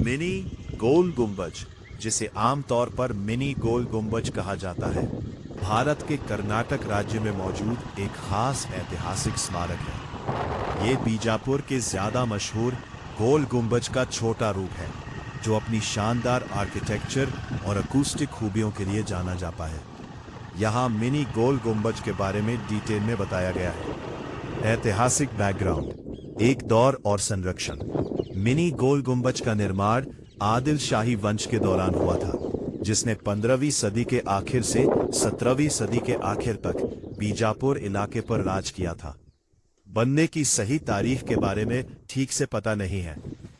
Mini गोल गुंबज, जिसे आमतौर पर मिनी गोल गुंबज कहा जाता है, भारत के कर्नाटक राज्य में मौजूद एक खास ऐतिहासिक स्मारक है। ये बीजापुर के ज्यादा मशहूर गोल गुंबज का छोटा रूप है, जो अपनी शानदार आर्किटेक्चर और अकूस्टिक खूबियों के लिए जाना जाता है। यहाँ मिनी गोल गुंबज के बारे में डिटेल में बताया गया है। ऐतिहासिक बैकग्राउंड, एक दौर और संरक्षण। मिनी गोल गुंबज का निर्माण आदिल शाही वंश के दौरान हुआ था, जिसने 15वीं सदी के आखिर से 17वीं सदी के आखिर तक बीजापुर इलाके पर राज किया था। बनने की सही तारीख के बारे में ठीक से पता नहीं है,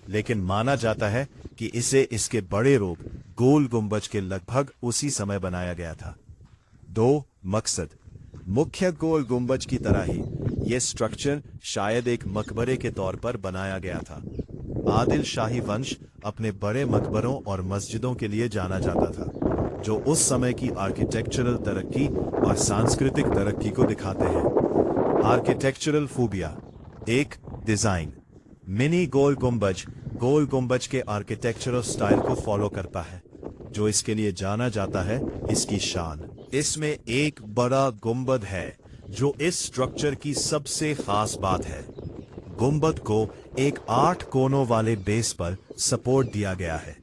लेकिन माना जाता है कि इसे इसके बड़े रूप गोल गुंबज के लगभग उसी समय बनाया गया था। 2. मकसद। मुख्य गोल गुंबज की तरह ही यह स्ट्रक्चर शायद एक मकबरे के तौर पर बनाया गया था। आदिल शाही वंश अपने बड़े मकबरों और मस्जिदों के लिए जाना जाता था, जो उस समय की आर्किटेक्चरल तरक्की और सांस्कृतिक तरक्की को दिखाते हैं। आर्किटेक्चरल खूबियां। 1. डिजाइन। मिनी गोल गुंबज के आर्किटेक्चरल स्टाइल को फॉलो करता है, जो इसके लिए जाना जाता है इसकी शान। इसमें एक बड़ा गुंबद है, जो इस स्ट्रक्चर की सबसे खास बात है। गुंबद को एक 8 कोनों वाले बेस पर सपोर्ट दिया गया है,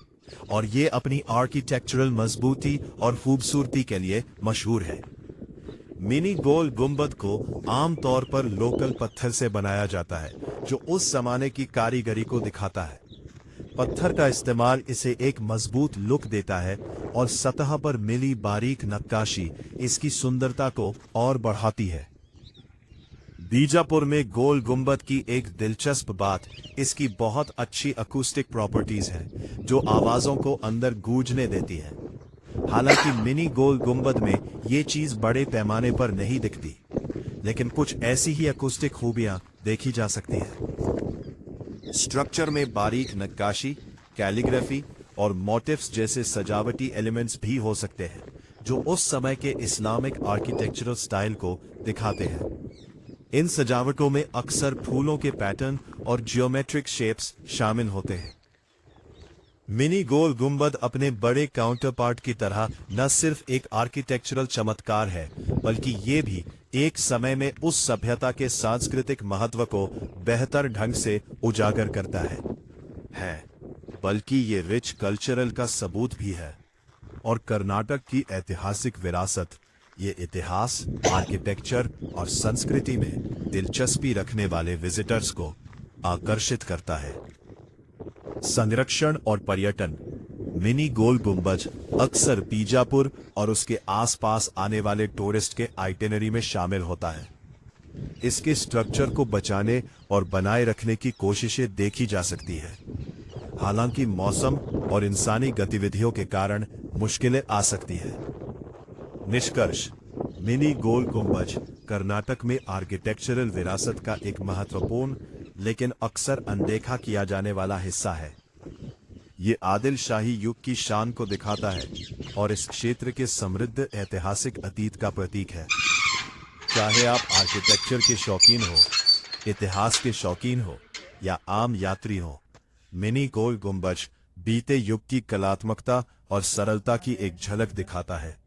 और ये अपनी आर्किटेक्चरल मजबूती और खूबसूरती के लिए मशहूर है। मिनी गोल गुंबद को आमतौर पर लोकल पत्थर से बनाया जाता है, जो उस जमाने की कारीगरी को दिखाता है। पत्थर का इस्तेमाल इसे एक मजबूत लुक देता है, और सतह पर मिली बारीक नक्काशी इसकी सुंदरता को और बढ़ाती है। बीजापुर में गोल गुंबद की एक दिलचस्प बात इसकी बहुत अच्छी अकूस्टिक प्रॉपर्टीज है, जो आवाजों को अंदर गूंजने देती है। हालांकि मिनी गोल गुंबद में ये चीज बड़े पैमाने पर नहीं दिखती, लेकिन कुछ ऐसी ही अकूस्टिक खूबियां देखी जा सकती है। स्ट्रक्चर में बारीक नक्काशी, कैलीग्राफी और मोटिव्स जैसे सजावटी एलिमेंट्स भी हो सकते हैं, जो उस समय के इस्लामिक आर्किटेक्चरल स्टाइल को दिखाते हैं। इन सजावटों में अक्सर फूलों के पैटर्न और जियोमेट्रिक शेप्स शामिल होते हैं। मिनी गोल गुंबद अपने बड़े काउंटरपार्ट की तरह न सिर्फ एक आर्किटेक्चरल चमत्कार है, बल्कि ये भी एक समय में उस सभ्यता के सांस्कृतिक महत्व को बेहतर ढंग से उजागर करता है, बल्कि ये रिच कल्चरल का सबूत भी है। और कर्नाटक की ऐतिहासिक विरासत, ये इतिहास, आर्किटेक्चर और संस्कृति में दिलचस्पी रखने वाले विजिटर्स को आकर्षित करता है। संरक्षण और पर्यटन। मिनी गोल गुंबज अक्सर बीजापुर और उसके आसपास आने वाले टूरिस्ट के आइटिनरी में शामिल होता है। इसके स्ट्रक्चर को बचाने और बनाए रखने की कोशिशें देखी जा सकती है, हालांकि मौसम और इंसानी गतिविधियों के कारण मुश्किलें आ सकती हैं। निष्कर्ष। मिनी गोल गुंबज कर्नाटक में आर्किटेक्चरल विरासत का एक महत्वपूर्ण लेकिन अक्सर अनदेखा किया जाने वाला हिस्सा है। ये आदिल शाही युग की शान को दिखाता है और इस क्षेत्र के समृद्ध ऐतिहासिक अतीत का प्रतीक है। चाहे आप आर्किटेक्चर के शौकीन हो, इतिहास के शौकीन हो या आम यात्री हो, मिनी गोल गुंबज बीते युग की कलात्मकता और सरलता की एक झलक दिखाता है।